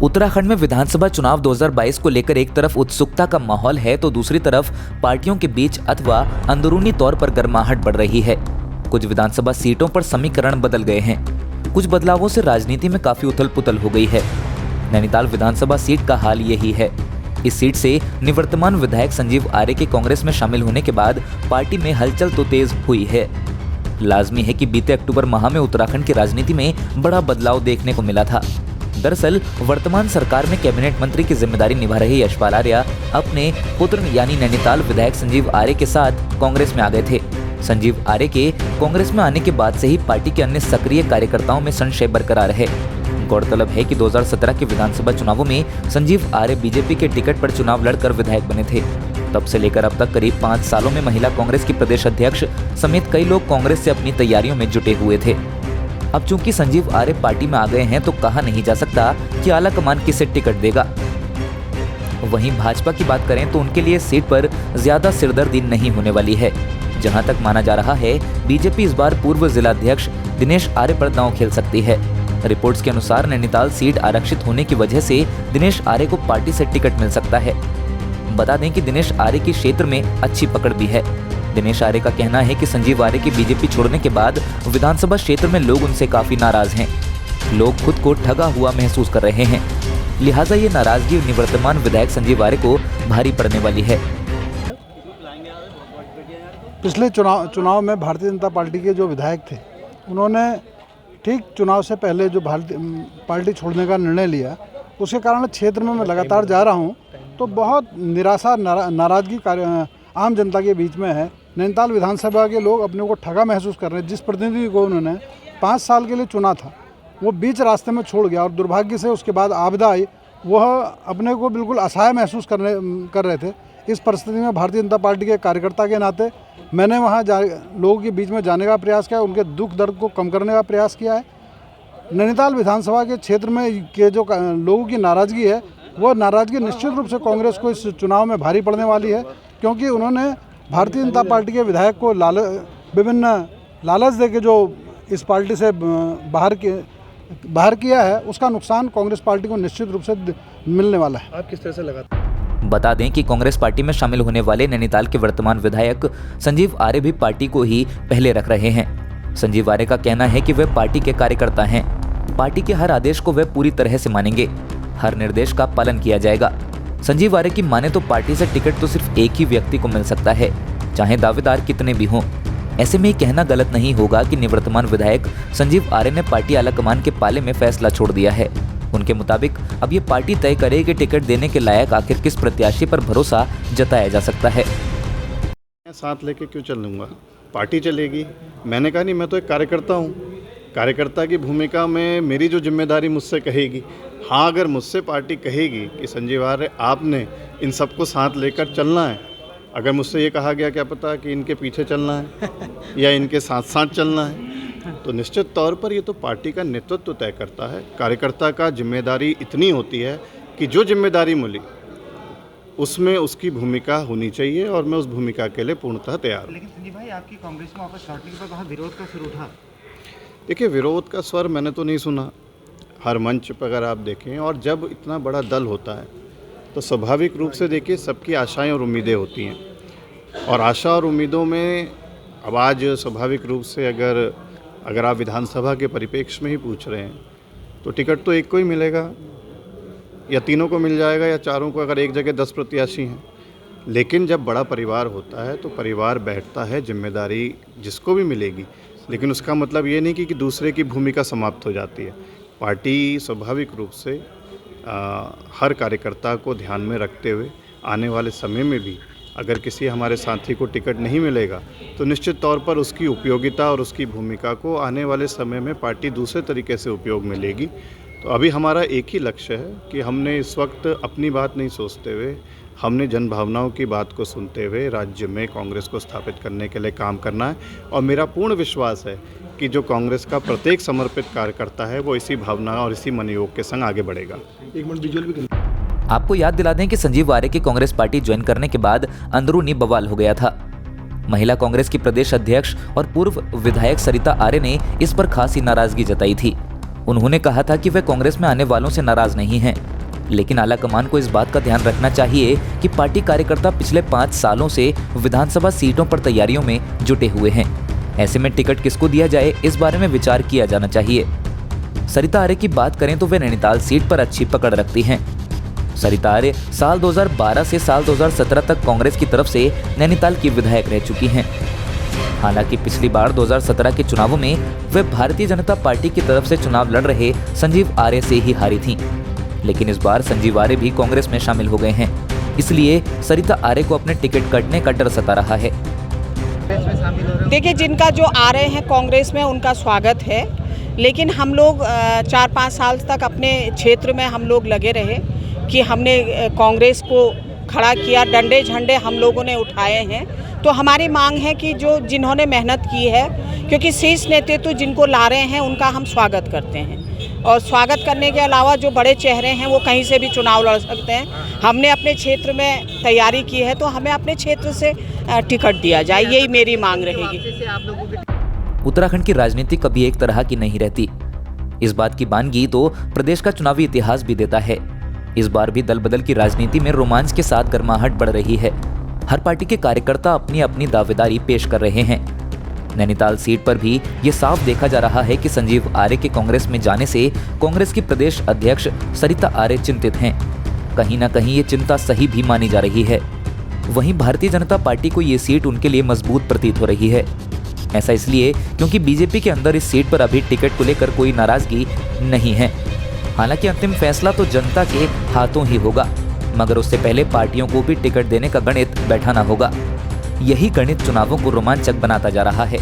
उत्तराखंड में विधानसभा चुनाव 2022 को लेकर एक तरफ उत्सुकता का माहौल है तो दूसरी तरफ पार्टियों के बीच अथवा अंदरूनी तौर पर गर्माहट बढ़ रही है। कुछ विधानसभा सीटों पर समीकरण बदल गए हैं। कुछ बदलावों से राजनीति में काफी उथल-पुथल हो गई है। नैनीताल विधानसभा सीट का हाल यही है। इस सीट से निवर्तमान विधायक संजीव आर्य के कांग्रेस में शामिल होने के बाद पार्टी में हलचल तो तेज हुई है। लाजमी है कि बीते अक्टूबर माह में उत्तराखंड की राजनीति में बड़ा बदलाव देखने को मिला था। दरअसल वर्तमान सरकार में कैबिनेट मंत्री की जिम्मेदारी निभा रहे यशपाल आर्य अपने पुत्र यानी नैनीताल विधायक संजीव आर्य के साथ कांग्रेस में आ गए थे। संजीव आर्य के कांग्रेस में आने के बाद से ही पार्टी के अन्य सक्रिय कार्यकर्ताओं में संशय बरकरार है। गौरतलब है कि 2017 के विधानसभा चुनावों में संजीव आर्य बीजेपी के टिकट पर चुनाव लड़कर विधायक बने थे। तब से लेकर अब तक करीब 5 सालों में महिला कांग्रेस की प्रदेश अध्यक्ष समेत कई लोग कांग्रेस से अपनी तैयारियों में जुटे हुए थे। अब चूंकि संजीव आर्य पार्टी में आ गए हैं तो कहा नहीं जा सकता कि आला कमान किसे टिकट देगा। वहीं भाजपा की बात करें तो उनके लिए सीट पर ज्यादा सिरदर्दी नहीं होने वाली है। जहां तक माना जा रहा है बीजेपी इस बार पूर्व जिलाध्यक्ष दिनेश आर्य पर दांव खेल सकती है। रिपोर्ट्स के अनुसार नैनीताल सीट आरक्षित होने की वजह से दिनेश आर्य को पार्टी से टिकट मिल सकता है। बता दें कि दिनेश आर्य की क्षेत्र में अच्छी पकड़ भी है। दिनेश आर्य का कहना है कि संजीव आर्य की बीजेपी छोड़ने के बाद विधानसभा क्षेत्र में लोग उनसे काफी नाराज हैं। लोग खुद को ठगा हुआ महसूस कर रहे हैं, लिहाजा ये नाराजगी निवर्तमान विधायक संजीव आर्य को भारी पड़ने वाली है। पिछले चुनाव में भारतीय जनता पार्टी के जो विधायक थे उन्होंने ठीक चुनाव से पहले जो पार्टी छोड़ने का निर्णय लिया, उसके कारण क्षेत्र में मैं लगातार जा रहा हूँ तो बहुत निराशा नाराजगी आम जनता के बीच में है। नैनीताल विधानसभा के लोग अपने को ठगा महसूस कर रहे हैं। जिस प्रतिनिधि को उन्होंने 5 साल के लिए चुना था वो बीच रास्ते में छोड़ गया और दुर्भाग्य से उसके बाद आपदा आई, वह अपने को बिल्कुल असहाय महसूस कर रहे थे। इस परिस्थिति में भारतीय जनता पार्टी के कार्यकर्ता के नाते मैंने वहाँ लोगों के बीच में जाने का प्रयास किया, उनके दुख दर्द को कम करने का प्रयास किया है। नैनीताल विधानसभा के क्षेत्र में के जो लोगों की नाराज़गी है वो नाराज़गी निश्चित रूप से कांग्रेस को इस चुनाव में भारी पड़ने वाली है, क्योंकि उन्होंने भारतीय जनता पार्टी के विधायक को विभिन्न लालच देके जो इस पार्टी से बाहर किया है, उसका नुकसान कांग्रेस पार्टी को निश्चित रूप से मिलने वाला है। आप किस तरह से लगाते हैं? बता दें कि कांग्रेस पार्टी में शामिल होने वाले नैनीताल के वर्तमान विधायक संजीव आर्य भी पार्टी को ही पहले रख रहे हैं। संजीव आर्य का कहना है कि वे पार्टी के कार्यकर्ता हैं। पार्टी के हर आदेश को वे पूरी तरह से मानेंगे, हर निर्देश का पालन किया जाएगा। संजीव आर्य की माने तो पार्टी से टिकट तो सिर्फ एक ही व्यक्ति को मिल सकता है, चाहे दावेदार कितने भी हों। ऐसे में कहना गलत नहीं होगा कि निवर्तमान विधायक संजीव आर्य ने पार्टी आलाकमान के पाले में फैसला छोड़ दिया है। उनके मुताबिक अब ये पार्टी तय करे कि टिकट देने के लायक आखिर किस प्रत्याशी पर भरोसा जताया जा सकता है। साथ लेके क्यों चलूँगा, पार्टी चलेगी। मैंने कहा नहीं, मैं तो एक कार्यकर्ता हूँ। कार्यकर्ता की भूमिका में मेरी जो जिम्मेदारी मुझसे कहेगी, हाँ अगर मुझसे पार्टी कहेगी कि संजीव आर्य आपने इन सबको साथ लेकर चलना है, अगर मुझसे ये कहा गया क्या पता कि इनके पीछे चलना है या इनके साथ साथ चलना है, तो निश्चित तौर पर ये तो पार्टी का नेतृत्व तय करता है। कार्यकर्ता का जिम्मेदारी इतनी होती है कि जो जिम्मेदारी मिली उसमें उसकी भूमिका होनी चाहिए और मैं उस भूमिका के लिए पूर्णतः तैयार हूँ। लेकिन संजीव भाई, आपकी कांग्रेस में वापस लौटने के बाद वहाँ विरोध का सुर उठा। देखिए, विरोध का स्वर मैंने तो नहीं सुना हर मंच पर अगर आप देखें, और जब इतना बड़ा दल होता है तो स्वाभाविक रूप से देखिए सबकी आशाएं और उम्मीदें होती हैं, और आशा और उम्मीदों में अब आज स्वाभाविक रूप से अगर आप विधानसभा के परिप्रेक्ष्य में ही पूछ रहे हैं तो टिकट तो एक को ही मिलेगा, या तीनों को मिल जाएगा, या चारों को, अगर एक जगह 10 प्रत्याशी हैं। लेकिन जब बड़ा परिवार होता है तो परिवार बैठता है, जिम्मेदारी जिसको भी मिलेगी, लेकिन उसका मतलब ये नहीं कि दूसरे की भूमिका समाप्त हो जाती है। पार्टी स्वाभाविक रूप से हर कार्यकर्ता को ध्यान में रखते हुए आने वाले समय में भी अगर किसी हमारे साथी को टिकट नहीं मिलेगा तो निश्चित तौर पर उसकी उपयोगिता और उसकी भूमिका को आने वाले समय में पार्टी दूसरे तरीके से उपयोग में लेगी। तो अभी हमारा एक ही लक्ष्य है कि हमने इस वक्त अपनी बात नहीं सोचते हुए, हमने जन भावनाओं की बात को सुनते हुए राज्य में कांग्रेस को स्थापित करने के लिए काम करना है। और मेरा पूर्ण विश्वास है कि जो कांग्रेस का प्रत्येक समर्पित कार्यकर्ता है वो इसी भावना और इसी मनोयोग के संग आगे बढ़ेगा। एक मिनट विजुअल भी। आपको याद दिला दें कि संजीव आर्य की कांग्रेस पार्टी ज्वाइन करने के बाद अंदरूनी बवाल हो गया था। महिला कांग्रेस की प्रदेश अध्यक्ष और पूर्व विधायक सरिता आर्य ने इस पर खासी नाराजगी जताई थी। उन्होंने कहा था कि वे कांग्रेस में आने वालों से नाराज नहीं हैं, लेकिन आलाकमान को इस बात का ध्यान रखना चाहिए कि पार्टी कार्यकर्ता पिछले 5 सालों से विधानसभा सीटों पर तैयारियों में जुटे हुए हैं। ऐसे में टिकट किसको दिया जाए, इस बारे में विचार किया जाना चाहिए। सरिता आर्य की बात करें तो वे नैनीताल सीट पर अच्छी पकड़ रखती हैं। सरिता आर्य साल 2012 से साल 2017 तक कांग्रेस की तरफ से नैनीताल की विधायक रह चुकी हैं। हालांकि पिछली बार 2017 के चुनावों में वे भारतीय जनता पार्टी की तरफ से चुनाव लड़ रहे संजीव आर्य से ही हारी थीं। लेकिन इस बार संजीव आर्य भी कांग्रेस में शामिल हो गए हैं, इसलिए सरिता आर्य को अपने टिकट कटने का डर सता रहा है। देखिए, जिनका जो आ रहे हैं कांग्रेस में उनका स्वागत है, लेकिन हम लोग 4-5 साल तक अपने क्षेत्र में हम लोग लगे रहे कि हमने कांग्रेस को खड़ा किया, डंडे झंडे हम लोगों ने उठाए हैं। तो हमारी मांग है कि जो जिन्होंने मेहनत की है, क्योंकि शीर्ष नेतृत्व जिनको ला रहे हैं उनका हम स्वागत करते हैं, और स्वागत करने के अलावा जो बड़े चेहरे हैं वो कहीं से भी चुनाव लड़ सकते हैं। हमने अपने क्षेत्र में तैयारी की है तो हमें अपने क्षेत्र से टिकट दिया जाए, यही मेरी मांग रहेगी। उत्तराखंड की राजनीति कभी एक तरह की नहीं रहती। इस बात की बानगी तो प्रदेश का चुनावी इतिहास भी देता है। इस बार भी दल बदल की राजनीति में रोमांच के साथ गर्माहट बढ़ रही है। हर पार्टी के कार्यकर्ता अपनी अपनी दावेदारी पेश कर रहे हैं। नैनीताल सीट पर भी ये साफ देखा जा रहा है कि संजीव आर्य के कांग्रेस में जाने से कांग्रेस की प्रदेश अध्यक्ष सरिता आर्य चिंतित हैं। कहीं ना कहीं ये चिंता सही भी मानी जा रही है। वहीं भारतीय जनता पार्टी को ये सीट उनके लिए मजबूत प्रतीत हो रही है। ऐसा इसलिए क्योंकि बीजेपी के अंदर इस सीट पर अभी टिकट को लेकर कोई नाराजगी नहीं है। हालांकि अंतिम फैसला तो जनता के हाथों ही होगा, मगर उससे पहले पार्टियों को भी टिकट देने का गणित बैठाना होगा। यही गणित चुनावों को रोमांचक बनाता जा रहा है।